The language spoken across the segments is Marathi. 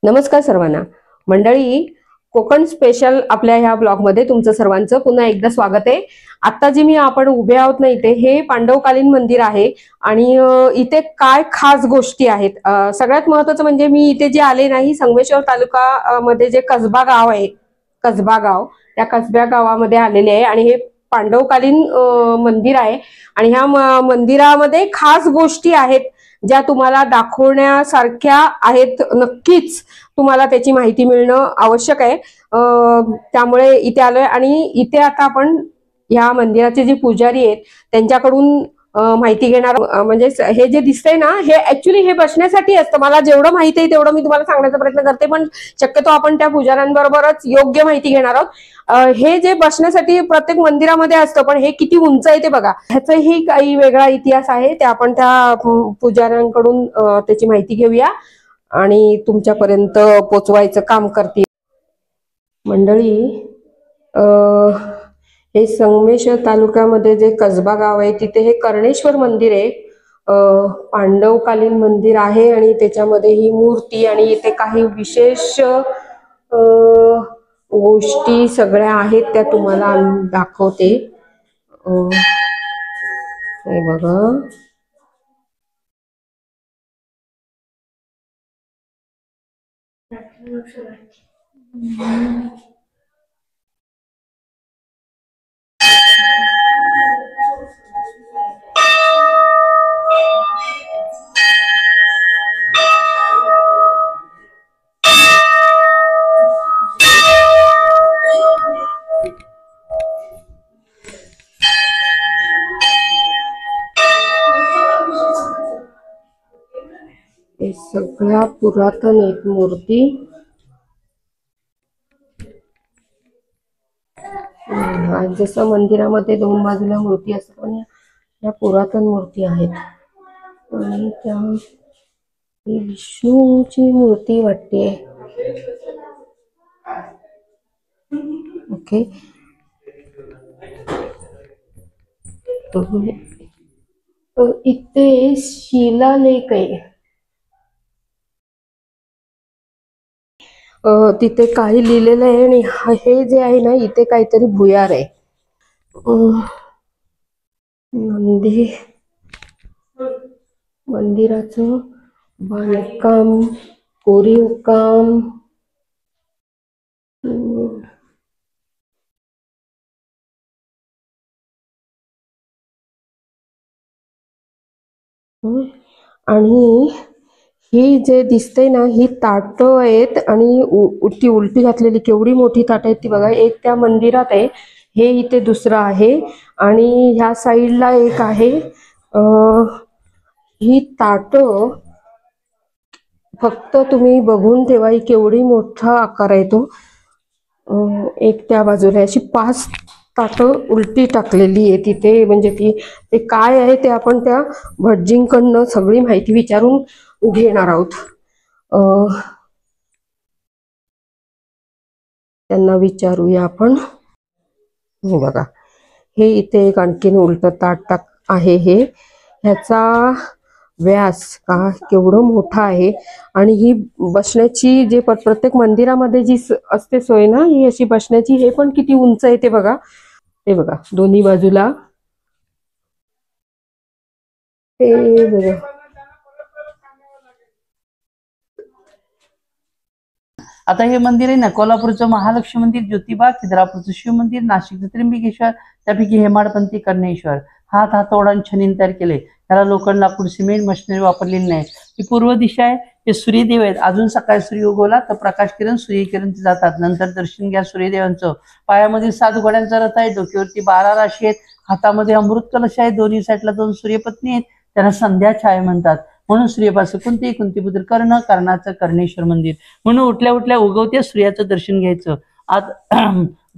नमस्कार सर्वांना. मंडळी, कोकण स्पेशल आपल्या ह्या ब्लॉगमध्ये तुमचं सर्वांचं पुन्हा एकदा स्वागत आहे. आता जी मी आपण उभे आहोत ना, इथे हे पांडवकालीन मंदिर आहे आणि इथे काय खास गोष्टी आहेत. सगळ्यात महत्त्वाचं म्हणजे मी इथे जे आले नाही, संगमेश्वर तालुका मध्ये जे कसबा गाव आहे, कसबा गाव, त्या कसबा गावामध्ये आलेले आहे आणि हे पांडवकालीन मंदिर आहे आणि ह्या मंदिरामध्ये खास गोष्टी आहेत ज्या तुम्हाला दाखवण्यासारख्या आहेत. नक्कीच तुम्हाला त्याची माहिती मिळणं आवश्यक आहे. त्यामुळे इथे आलोय आणि इथे आता आपण ह्या मंदिराचे जे पुजारी आहेत त्यांच्याकडून माहिती घेणार. म्हणजे हे जे दिसतंय ना, हे ऍक्च्युली हे बसण्यासाठी असतं. मला जेवढं माहिती आहे तेवढं मी तुम्हाला सांगण्याचा प्रयत्न करते, पण शक्यतो आपण त्या पुजाऱ्यांबरोबरच योग्य माहिती घेणार आहोत. हे जे बसण्यासाठी प्रत्येक मंदिरामध्ये असतं, पण हे किती उंच आहे ते बघा. ह्याचाही काही वेगळा इतिहास आहे, ते आपण त्या पुजाऱ्यांकडून त्याची माहिती घेऊया आणि तुमच्यापर्यंत पोचवायचं काम करते. मंडळी, हे संगमेश्वर तालुक्यामध्ये जे कसबा गाव आहे तिथे हे कर्णेश्वर मंदिर आहे. पांडवकालीन मंदिर आहे आणि त्याच्यामध्ये ही मूर्ती आणि इथे काही विशेष गोष्टी सगळ्या आहेत त्या तुम्हाला दाखवते. हे बघा, हे सगळ्या पुरातन एक मूर्ती. जसं मंदिरामध्ये दोन बाजूला मूर्ती असतात, पण या पुरातन मूर्ती आहेत आणि त्या विष्णूची मूर्ती वाटते. ओके, इथे शिलालेख आहे. तिथे काही लिहिलेलं आहे आणि हे जे आहे ना, इथे काहीतरी भुयार आहे. मंदिराचं बांधकाम, कोरीव काम, आणि ही जे दिसते ना, ही ताट आहेत आणि ती उलटी घातलेली केवढी मोठी ताट आहेत ती बघा. एक त्या मंदिरात आहे, हे इथे दुसरं आहे आणि ह्या साईडला एक आहे. ही ताट फक्त तुम्ही बघून ठेवा, ही केवढी मोठा आकार आहे तो. एक त्या बाजूला अशी 5 ताट उलटी टाकलेली आहे तिथे. म्हणजे ते काय आहे ते आपण त्या भटजींकडनं सगळी माहिती विचारून घेणार आहोत. त्यांना विचारूया आपण. हे बघा, हे इथे एक आणखीन उलट ताट आहे. ह्याचा व्यास का केवढं मोठा आहे आणि ही बसण्याची जे प्रत्येक मंदिरामध्ये जी असते सोय ना, ही अशी बसण्याची, हे पण किती उंच आहे ते बघा. हे बघा, दोन्ही बाजूला हे बघा. आता हे मंदिर आहे ना, कोल्हापूरचं महालक्ष्मी मंदिर, ज्योतिबा, खिद्रापूरचं शिव मंदिर, नाशिकचं त्र्यंबकेश्वर, त्यापैकी हेमाडपंथी कर्णेश्वर. हात ओढून छनीन तयार केले. त्याला लोखंड, लाकूड, सिमेंट, मशिनरी वापरलेली नाही. ही पूर्व दिशा आहे. हे सूर्यदेव आहेत. अजून सकाळी सूर्य उगवला तर प्रकाश किरण, सूर्यकिरण जातात. नंतर दर्शन घ्या सूर्यदेवांचं. पायामध्ये 7 घोड्यांचा रथ आहे, डोक्यावरती 12 राशी आहेत, हातामध्ये अमृत कलश आहे, दोन्ही साईडला 2 सूर्यपत्नी आहेत. त्यांना संध्या छाया म्हणतात. म्हणून सूर्यपासून कुंतीपुत्र कर्ण, कर्णाचं कर्णेश्वर मंदिर. म्हणून उठल्या उठल्या उगवत्या सूर्याचं दर्शन घ्यायचं. आज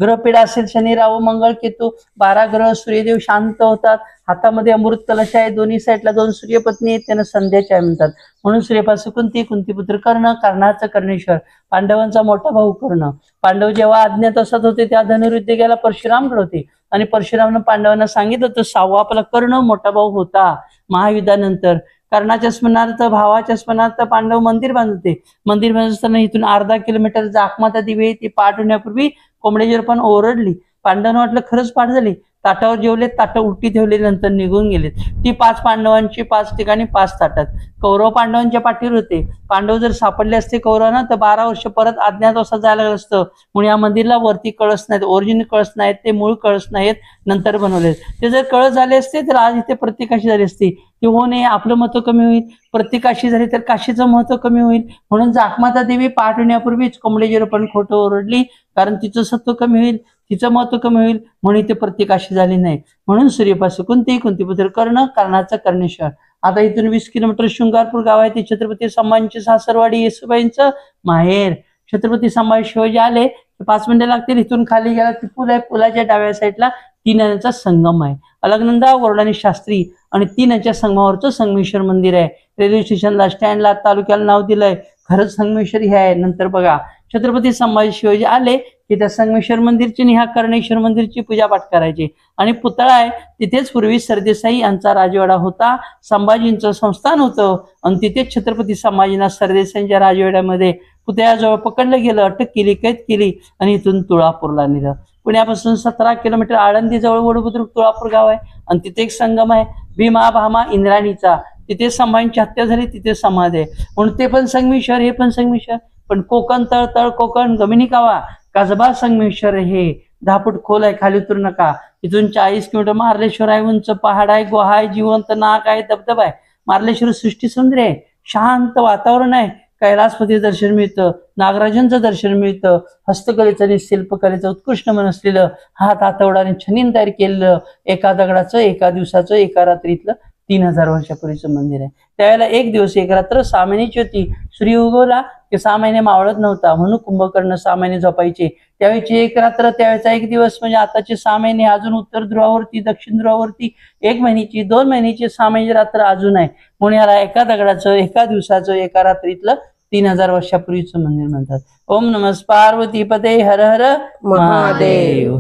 ग्रहपीडा असेल, शनी, राहू, मंगळ, केतू, 12 ग्रह, सूर्यदेव शांत होतात. हातामध्ये अमृत कलश आहे, दोन्ही साईडला 2 सूर्यपत्नी आहेत, त्यांना संध्या छाया म्हणतात. म्हणून सूर्यपासून कुंतीपुत्र कर्ण, कर्णाचं कर्णेश्वर. पांडवांचा मोठा भाऊ कर्ण. पांडव जेव्हा अज्ञात असत होते त्या धनुर्विद्येला परशुरामकडे होते आणि परशुरामनं पांडवांना सांगितलं होतं 6वा आपला कर्ण मोठा भाऊ होता महायुद्धानंतर. कर्णाच्या स्मरणार्थ भावाच्या स्मरणार्थ पांडव मंदिर बांधते. मंदिर बांधत असताना इथून अर्धा किलोमीटर जाकमाता दिवे ती पाठ होण्यापूर्वी कोंबड्याची पण ओरडली. पांडवांना वाटलं खरंच पाठ झाली. ताटावर जेवले, ताटं उलटी ठेवले, नंतर निघून गेलेत. ती 5 पांडवांची 5 ठिकाणी 5 ताटात. कौरव पांडवांच्या पाठीवर होते. पांडव जर सापडले असते कौरवांना तर 12 वर्ष परत अज्ञातवासात जायला लागलं असतं. म्हणून या मंदिरला वरती कळस नाहीत, ओरिजिनल कळस नाहीत, ते मूळ कळस नाहीत, नंतर बनवले. ते जर कळस झाले असते तर आज इथे प्रत्येकाशी झाली असती. ते हो नाही, आपलं महत्व कमी होईल. प्रत्येकाशी झाली तर काशीचं महत्व कमी होईल. म्हणून जाकमाता देवी पाठ होण्यापूर्वीच कोंबड्याची पण खोटं ओरडली, कारण तिचं सत्व कमी होईल, तिचं महत्व कमी होईल, म्हणून ते प्रत्येकाशी झाली नाही. म्हणून सूर्यपासून कोणती पुत्र कर्ण, कर्णाचा कर्णेश्वर. आता इथून 20 किलोमीटर शृंगारपूर गाव आहे. ते छत्रपती संभाजींची सासरवाडी, येसुबाईंचं माहेर. छत्रपती संभाजी शिवाजी आले 5 मिनिटं लागतील. इथून खाली गेला ती पूल आहे. पुलाच्या डाव्या साईडला 3 नद्यांचा संगम आहे. अलकनंदा, वरदानी शास्त्री आणि 3 नद्यांच्या संगमावरचं संगमेश्वर मंदिर आहे. रेल्वे स्टेशनला, स्टँडला, तालुक्याला नाव दिलंय. खरंच संगमेश्वर हे आहे. नंतर बघा छत्रपती संभाजी शिवाजी आले की त्या संगमेश्वर मंदिरची आणि ह्या कर्णेश्वर मंदिरची पूजापाठ करायची. आणि पुतळा आहे तिथेच पूर्वी सरदेसाई यांचा राजवाडा होता, संभाजींचं संस्थान होतं आणि तिथेच छत्रपती संभाजींना सरदेसाईंच्या राजवाड्यामध्ये पुतळ्याजवळ पकडलं गेलं, अटक केली, कैद केली आणि इथून तुळापूरला नेलं. पुण्यापासून 17 किलोमीटर आळंदीजवळ वडबुद्रुक तुळापूर गाव आहे आणि तिथे एक संगम आहे भीमा, भामा, इंद्राणीचा. तिथे संभाजींची हत्या झाली, तिथे समाधी आहे. म्हणून ते पण संगमेश्वर, हे पण संगमेश्वर. पण कोकण तळ कोकण गमिनी कावा कसबा संगमेश्वर हे 10 फूट खोल आहे, खाली उतरू नका. इथून 40 किलोमीटर मार्लेश्वर आहे, उंच पहाड आहे, गुहा आहे, जिवंत नाक आहे, धबधबा आहे. मार्लेश्वर सृष्टी सुंदर आहे, शांत वातावरण आहे. कैलासपती दर्शन मिळतं, नागराजांचं दर्शन मिळतं. हस्तकलेचं आणि शिल्पकलेचं उत्कृष्ट मन असलेलं, हात हातवडाने छनीन तयार केलेलं, एका दगडाचं, एका दिवसाचं, एका रात्रीतलं 3000 वर्षापूर्वीचं मंदिर आहे. त्यावेळेला 1 दिवस 1 रात्र 6 महिन्याची होती. सूर्य उगवला की 6 महिने मावळत नव्हता, म्हणून कुंभकर्ण 6 महिने झोपायचे. त्यावेळेची 1 रात्र, त्यावेळेचा 1 दिवस, म्हणजे आताचे 6 महिने. अजून उत्तर ध्रुवावरती, दक्षिण ध्रुवावरती 1 महिन्याची, 2 महिन्याची, 6 महिन्याची रात्र अजून आहे. म्हणून याला एका दगडाचं, एका दिवसाचं, एका रात्रीतलं 3000 वर्षापूर्वीचं मंदिर म्हणतात. ओम नमः पार्वती पते हर हर महादेव.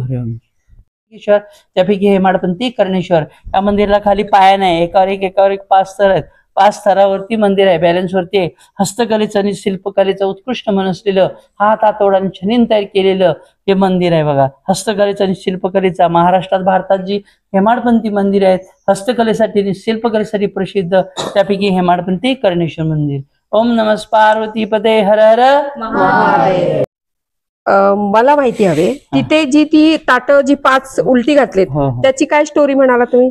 त्यापैकी हेमाडपंथी कर्णेश्वर. या मंदिराला खाली पाया नाही, एकावर एक 5 स्तर आहेत. 5 स्तरावरती मंदिर आहे, बॅलन्स वरती आहे. हस्तकलेचं आणि शिल्पकलेचं उत्कृष्ट मन असलेलं, हात हातोडाने छनीन तयार केलेलं हे मंदिर आहे. बघा, हस्तकलेचं आणि शिल्पकलेचा महाराष्ट्रात, भारतात जी हेमाडपंथी मंदिर आहेत हस्तकलेसाठी आणि शिल्पकलेसाठी प्रसिद्ध, त्यापैकी हेमाडपंथी कर्णेश्वर मंदिर. ओम नमः पार्वती पते हर हर महादेव. मला माहिती हवे, तिथे जी ती ताटं जी 5 उलटी घातलीत, त्याची काय स्टोरी म्हणाला तुम्ही?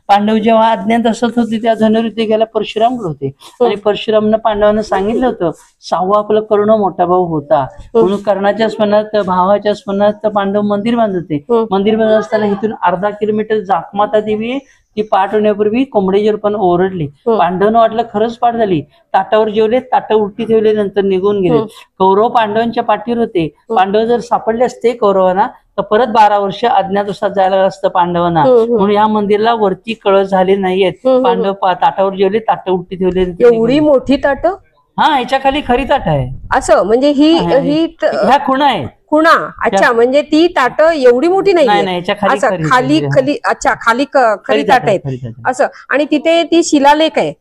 पांडव जेव्हा अज्ञात असत होते त्या धनुर्विद्ये गेला परशुराम होते आणि परशुरामनं पांडवांना सांगितलं होतं 6वा आपला कर्ण मोठा भाऊ होता, म्हणून कर्णाच्या स्मरणार्थ, भावाच्या स्मरणार्थ पांडव मंदिर बांधते. मंदिर बांधत असताना इथून अर्धा किलोमीटर जाकमाता देवी ती पाठ होण्यापूर्वी कोंबड्याची पण ओरडली. पांडवांना वाटलं खरंच पाठ झाली. ताटावर जेवले, ताटं उलटी ठेवले, नंतर निघून गेले. कौरव पांडवांच्या पाठीवर होते. पांडव जर सापडले असते कौरवांना तर परत 12 वर्ष अज्ञातवासात जायला असतं पांडवांना. म्हणून या मंदिरला वरती कळस झाले नाहीयेत. पांडव ताटावर जेवले, ताटं उलटी ठेवले. एवढी मोठी ताटं? हा, याच्या खाली खरी ताट आहे. असं म्हणजे ही ह्या खुणा आहेत. खुणा, अच्छा. म्हणजे ती ताटं एवढी मोठी नाही, खाली खाली अच्छा, खाली खरी ताट आहेत असं. आणि तिथे ती शिलालेख आहे,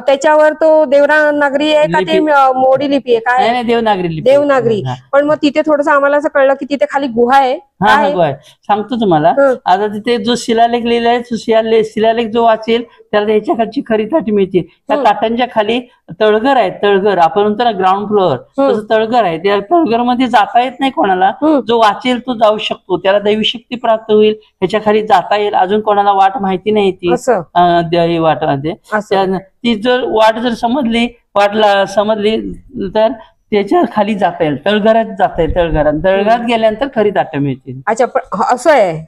त्याच्यावर तो देवनागरी आहे का ते मोडी लिपी आहे काय? देवनागरी. पण मग तिथे थोडस आम्हाला असं कळलं की तिथे खाली गुहा आहे. सांगतो तुम्हाला. आता तिथे जो शिलालेख लिहिला आहे, शिलालेख जो वाचेल त्याला याच्या खालची खरी ताट मिळतील. त्या ताटांच्या खाली तळघर आहे. तळघर आपण म्हणतो ना, ग्राउंड फ्लोअर, तसं तळघर आहे. त्या तळघर मध्ये जाता येत नाही कोणाला. जो वाचेल तो जाऊ शकतो, त्याला दैवी शक्ती प्राप्त होईल, ह्याच्या खाली जाता येईल. अजून कोणाला वाट माहिती नाही ती वाट ती जर वाट जर समजली तर त्याच्या खाली जाता येईल, तळघरात जाता येईल. तळघरात गेल्यानंतर खरी ताटं मिळतील. अच्छा, पण असं आहे.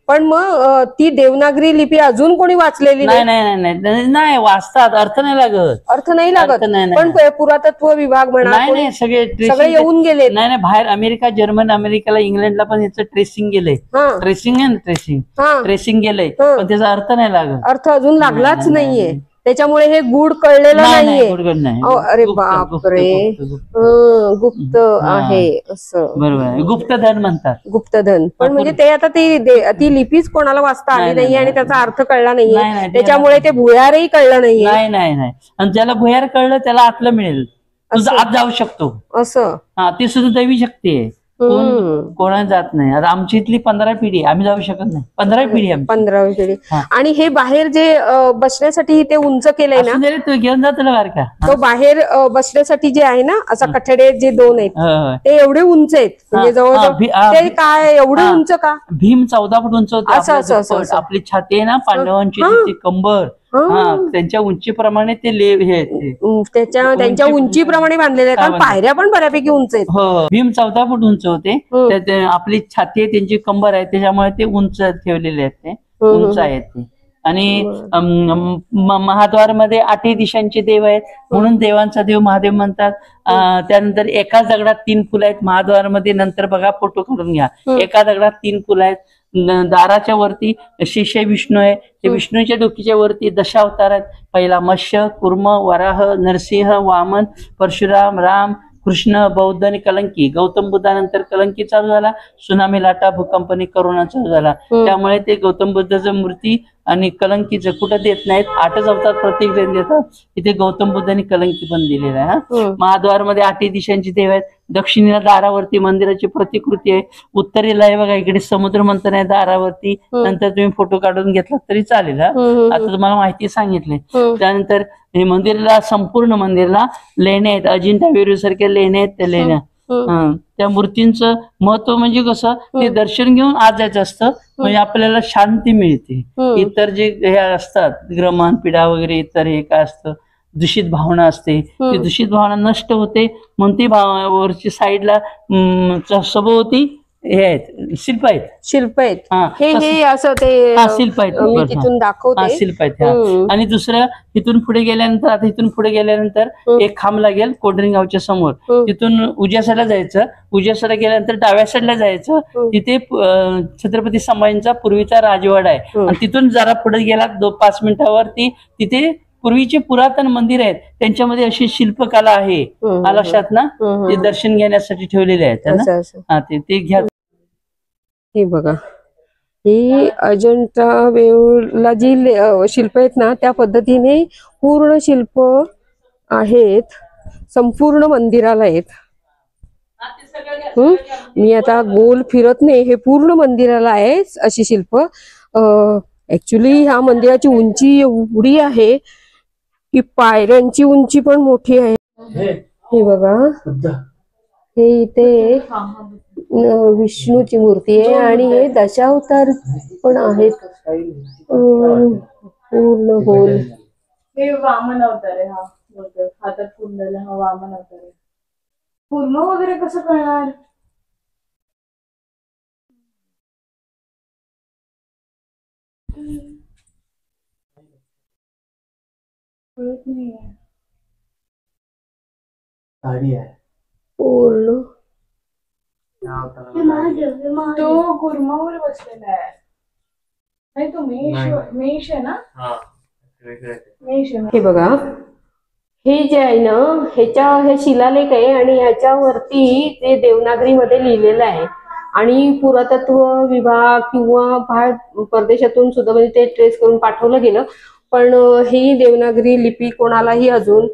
पण मग ती देवनागरी लिपी अजून कोणी वाचलेली नाही? वाचतात, अर्थ नाही लागत. पण पुरातत्व विभाग म्हणा, सगळे येऊन गेले. नाही, बाहेर अमेरिका, जर्मन, अमेरिकेला, इंग्लंडला पण याचं ट्रेसिंग गेलंय. ट्रेसिंग आहे ना, ट्रेसिंग गेलंय, पण त्याचा अर्थ नाही लागत. अर्थ अजून लागलाच नाहीये. त्याच्यामुळे हे गुढ कळलेलं नाहीये. अरे बापरे. गुप्त हा. आहे असं. बरोबर आहे, गुप्तधन म्हणतात. गुप्तधन. पण म्हणजे ते आता ती लिपीच कोणाला वाचता आली नाही, नाहीये नाही, आणि त्याचा अर्थ कळला नाहीये, नाही, नाही, त्याच्यामुळे ते भुयारही कळलं नाहीये. नाही नाही नाही, आणि ज्याला भुयार कळलं त्याला आतलं मिळेल, तुझं असं. आत जाऊ शकतो. असं. हा, ती सुद्धा दैवी शक्ती आहे. कोणा जात नाही. आता आमची इथली 15 पिढी, आम्ही जाऊ शकत नाही. 15 पिढी आमची. 15वी पिढी. हा. आणि हे बाहेर जे बसण्यासाठी ते उंच केलंय ना, असं जरी तू घेऊन जा तुला बारका. तो बाहेर बसण्यासाठी जे आहे ना, असा कठडे जे 2 आहेत होय. ते एवढे उंच आहेत, म्हणजे हा, जवळजवळ ते काय एवढे हा. उंच का? भीम 14 फूट उंच होते. असं, आपलं असं, असं, दुप्पट. असं. आपली छाती आहे ना पांडवांची, हा. ती कंबर, हा, त्यांच्या उंचीप्रमाणे ते हे आहेत ते. त्यांच्या उंचीप्रमाणे बांधलेले आहेत, कारण पायऱ्या पण बऱ्यापैकी उंच आहेत. हो, भीम 14 फूट उंच होते. आपली छाती आहे, त्यांची कंबर आहे, त्याच्यामुळे ते उंच ठेवलेले आहेत, ते उंच आहेत ते. आणि महाद्वार मध्ये 8 दिशांचे देव आहेत, म्हणून देवांचा देव महादेव म्हणतात. त्यानंतर एका दगडात 3 फुलं आहेत महाद्वार मध्ये. नंतर बघा, फोटो काढून घ्या. एका दगडात 3 फुलं आहेत. दाराच्या वरती शेष विष्णू आहे, ते विष्णूच्या डोकीच्या वरती दशावतार आहेत. पहिला मत्स्य, कुर्म, वराह, नरसिंह, वामन, परशुराम, राम, कृष्ण, बौद्ध आणि कलंकी. गौतम बुद्धानंतर कलंकी चालू झाला, सुनामी, लाटा, भूकंप आणि करोना चालू झाला. त्यामुळे ते गौतम बुद्धाचं मूर्ती आणि कलंकीचं कुठं देत नाहीत, 8च अवतार प्रत्येक जण देतात. इथे गौतम बुद्ध आणि कलंकी पण दिलेलं आहे. महाद्वार मध्ये 8 दिशांची देव आहेत. दक्षिणेला दारावरती मंदिराची प्रतिकृती आहे. उत्तरेला आहे बघा, इकडे समुद्र मंथन आहे दारावरती. नंतर तुम्ही फोटो काढून घेतला तरी चालेल. आता तुम्हाला माहिती सांगितली. त्यानंतर हे मंदिराला, संपूर्ण मंदिराला लेण्या आहेत, अजिंठा वेरूळ सारख्या लेण्या आहेत. त्या लेण्या, त्या मूर्तींचं महत्व म्हणजे कसं, ते दर्शन घेऊन आज जायचं असतं, म्हणजे आपल्याला शांती मिळते. इतर जे हे असतात ग्रहमान पीडा वगैरे, इतर हे काय असतं, दूषित भावना असते, ती दूषित भावना नष्ट होते. म्हणून ती वरची साईडला सभोवती हे आहेत, शिल्प आहेत. शिल्प आहेत. हा, हे असं ते शिल्प आहेत. मी तिथून दाखवते. शिल्प आहेत. आणि दुसरं, इथून पुढे गेल्यानंतर, आता इथून पुढे गेल्यानंतर एक खांब लागेल कोडरिंग गावच्या समोर. तिथून उजव्या साईडला जायचं. उजव्या साईडला गेल्यानंतर डाव्या साईडला जायचं. तिथे छत्रपती संभाजींचा पूर्वीचा राजवाडा आहे. आणि तिथून जरा पुढे गेला 5 मिनिटावरती तिथे पूर्वीचे पुरातन मंदिर आहेत, त्यांच्यामध्ये अशी शिल्पकला आहे. लक्षात ना, ते दर्शन घेण्यासाठी ठेवलेले आहेत. ते घ्या. हे बघा, ही अजिंठा वेरूळला जी शिल्प आहेत ना, त्या पद्धतीने पूर्ण शिल्प आहेत, संपूर्ण मंदिराला आहेत. मी आता गोल फिरत नाही, हे पूर्ण मंदिराला आहे अशी शिल्प. ऍक्च्युली ह्या मंदिराची उंची एवढी आहे की पायऱ्यांची उंची पण मोठी आहे. हे बघा, हे इथे विष्णूची मूर्ती आहे आणि हे दशावतार पण आहेत. पूर्ण गोल. हे वामन अवतार आहे. हातात कुंडल, हा वामन अवतार आहे. पूर्ण वगैरे कसं कळणार? कळत नाहीये. पूर्ण तो गुरमावर बसलेला आहे. नाही, तो मेष आहे ना? मेष आहे. हे बघा, हे जे आहे ना, हे शिलालेख आहे आणि ह्याच्यावरती ते देवनागरीमध्ये लिहिलेलं आहे. आणि पुरातत्व विभाग किंवा बाहेर परदेशातून सुद्धा म्हणजे ते ट्रेस करून पाठवलं गेलं, पण ही देवनागरी लिपी कोणालाही अजून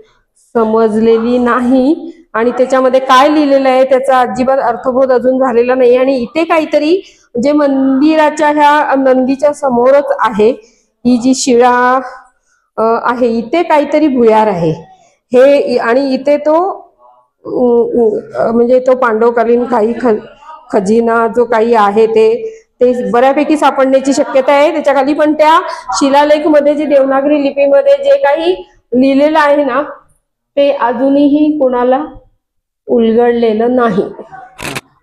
समजलेली नाही. आणि त्याच्यामध्ये काय लिहिलेलं आहे त्याचा अजिबात अर्थबोध अजून झालेला नाही. आणि इथे काहीतरी जे मंदिराच्या ह्या नंदीच्या समोरच आहे, ही जी शिळा आहे, इथे काहीतरी भुयार आहे हे. आणि इथे तो म्हणजे तो पांडवकालीन काही खजिना जो काही आहे ते बऱ्यापैकी सापडण्याची शक्यता आहे त्याच्या खाली. पण त्या शिलालेख मध्ये जे देवनागरी लिपीमध्ये जे काही लिहिलेलं आहे ना, ते अजूनही कोणाला उलगडलेलं नाही.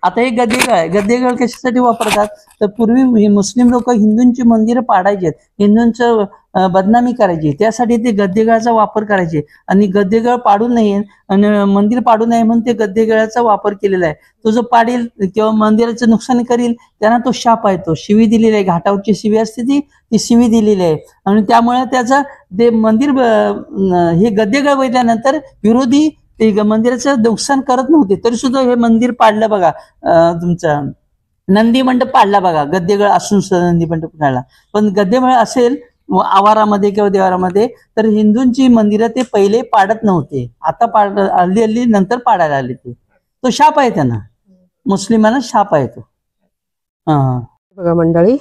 आता हे गद्देगळ, गद्देगळ कशासाठी वापरतात तर पूर्वी मुस्लिम लोक हिंदूंची मंदिरं पाडायचे, हिंदूंचं बदनामी करायची, त्यासाठी ते गद्देगळाचा वापर करायचे. आणि गद्देगळ पाडू नये आणि मंदिर पाडू नये म्हणून ते गद्देगळाचा वापर केलेला आहे. तो जो पाडेल किंवा मंदिराचं नुकसान करील त्यांना तो शाप आहे, तो शिवी दिलेली आहे. घाटावरची शिवी असते ती शिवी दिलेली आहे. आणि त्यामुळे त्याचा ते मंदिर हे गद्देगळ बघितल्यानंतर विरोधी ते मंदिराचं नुकसान करत नव्हते, तरी सुद्धा हे मंदिर पाडलं बघा. तुमचा नंदी मंडप पाडला बघा, गद्देगळ असून सुद्धा नंदी मंडप काढला. पण गद्देगळ असेल आवारामध्ये किंवा देवारामध्ये, तर हिंदूंची मंदिरं ते पहिले पाडत नव्हते. आता हल्ली हल्ली नंतर पाडायला आले. तो शाप आहे त्यांना, मुस्लिमांना शाप आहे तो. हा बघा मंडळी,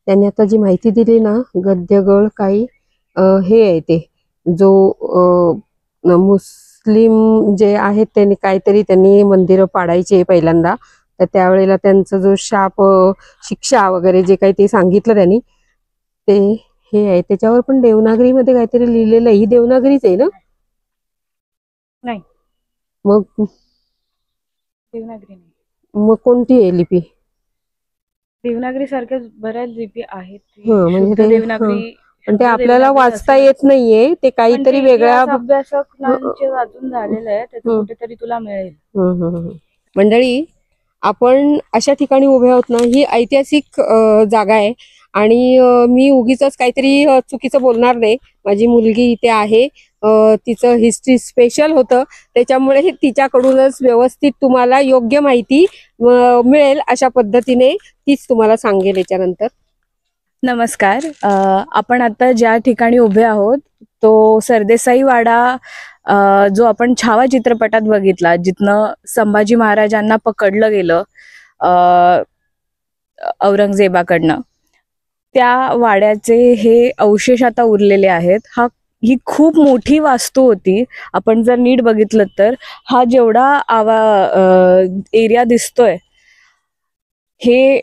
त्यांनी आता जी माहिती दिली ना, गद्यगळ काही हे आहे ते जो मुस्लिम जे आहेत त्यांनी काहीतरी त्यांनी मंदिरं पाडायचे पहिल्यांदा, तर त्यावेळेला त्यांचा जो शाप शिक्षा वगैरे जे काही ते सांगितलं त्यांनी, ते हे आहे. त्याच्यावर पण देवनागरीमध्ये काहीतरी लिहिलेलं आहे. ही देवनागरीच आहे ना? नाही, मग देवनागरी नाही. मग कोणती आहे लिपी? देवनागरी सारख्याच बऱ्याच लिपी आहेत. म्हणजे शुद्ध ते देवनागरी, पण ते शुद्ध आपल्याला देवनागरी वाचता असेल. येत नाहीये, ते पण काहीतरी ते वेगळ्या इतिहास अभ्यासकांचे वाचून झालेलं आहे, त्याचं कुठेतरी तुला मिळेल. मंडळी, आपण अशा ठिकाणी उभे आहोत ना, ही ऐतिहासिक जागा आहे. आणि मी उगीच काहीतरी चुकीचं बोलणार नाही. माझी मुलगी इथे आहे, तिचं हिस्ट्री स्पेशल होतं, त्याच्यामुळे तिच्याकडूनच व्यवस्थित तुम्हाला योग्य माहिती मिळेल अशा पद्धतीने तीच तुम्हाला सांगेल याच्यानंतर. नमस्कार. आपण आता ज्या ठिकाणी उभे आहोत तो सरदेसाई वाडा, जो आपण छावा चित्रपटात बघितला, जिथनं संभाजी महाराजांना पकडलं गेलं औरंगजेबाकडनं, त्या वाड्याचे हे अवशेष आता उरलेले आहेत. ही खूप मोठी वास्तू होती. आपण जर नीट बघितलं तर हा जेवढा एरिया दिसतोय, हे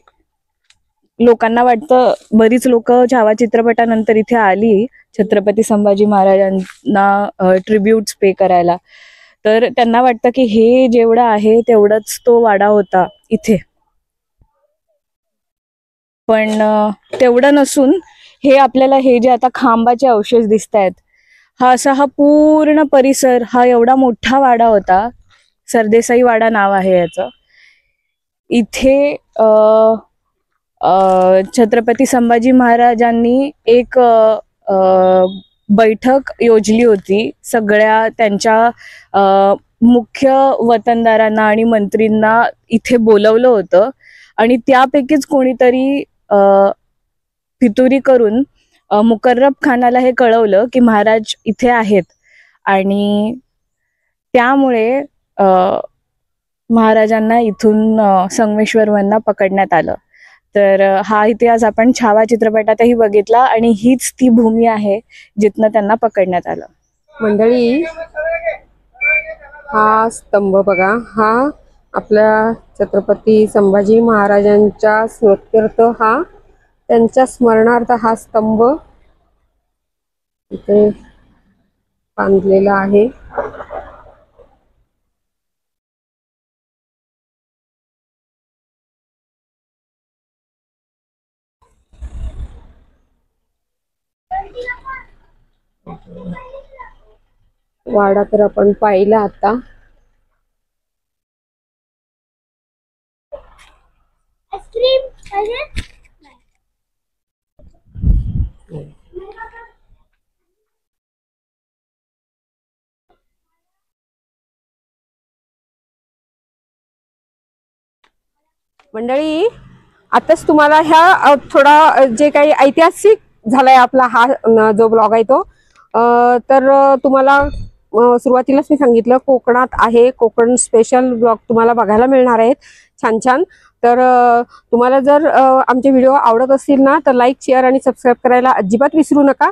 लोकांना वाटतं, बरीच लोक छावा चित्रपटानंतर इथे आली छत्रपती संभाजी महाराजांना ट्रिब्यूट्स पे करायला, तर त्यांना वाटतं की हे जेवढं आहे तेवढंच तो वाडा होता इथे. पण तेवढं नसून हे आपल्याला हे जे आता खांबाचे अवशेष दिसत आहेत, हा पूर्ण परिसर, हा एवढा मोठा वाडा होता. सरदेसाई वाडा नाव आहे याचं. इथे छत्रपती संभाजी महाराजांनी एक बैठक योजली होती. सगळ्या त्यांच्या मुख्य वतनदारांना आणि मंत्रींना इथे बोलवलं होतं, आणि त्यापैकीच कोणीतरी फितुरी करून मुकर्रब खानाला हे कळवलं की महाराज इथे आहेत, आणि त्यामुळे महाराजांना इथून संगमेश्वरवरनं पकडण्यात आलं. तर हा इतिहास आपण छावा चित्रपटातही बघितला, आणि हीच ती भूमी आहे जिथनं त्यांना पकडण्यात आलं. मंडळी, हा स्तंभ बघा, हा आपल्या छत्रपती संभाजी महाराजांच्या स्मृत्यर्थ, हा त्यांच्या स्मरणार्थ हा स्तंभ इथे बांधलेला आहे. वाडा तर आपण पाहिला आता. मंडळी, आताच तुम्हाला ह्या थोडा जे काही ऐतिहासिक झालाय आपला हा जो ब्लॉग आहे तो, तर तुम्हाला सुरुवातीलाच मी सांगितलं कोकणात आहे. कोकण स्पेशल ब्लॉग तुम्हाला बघायला मिळणार आहेत छान छान. तर तुम्हाला जर आमचे व्हिडिओ आवडत असतील ना, तर लाईक, शेअर आणि सबस्क्राईब करायला अजिबात विसरू नका.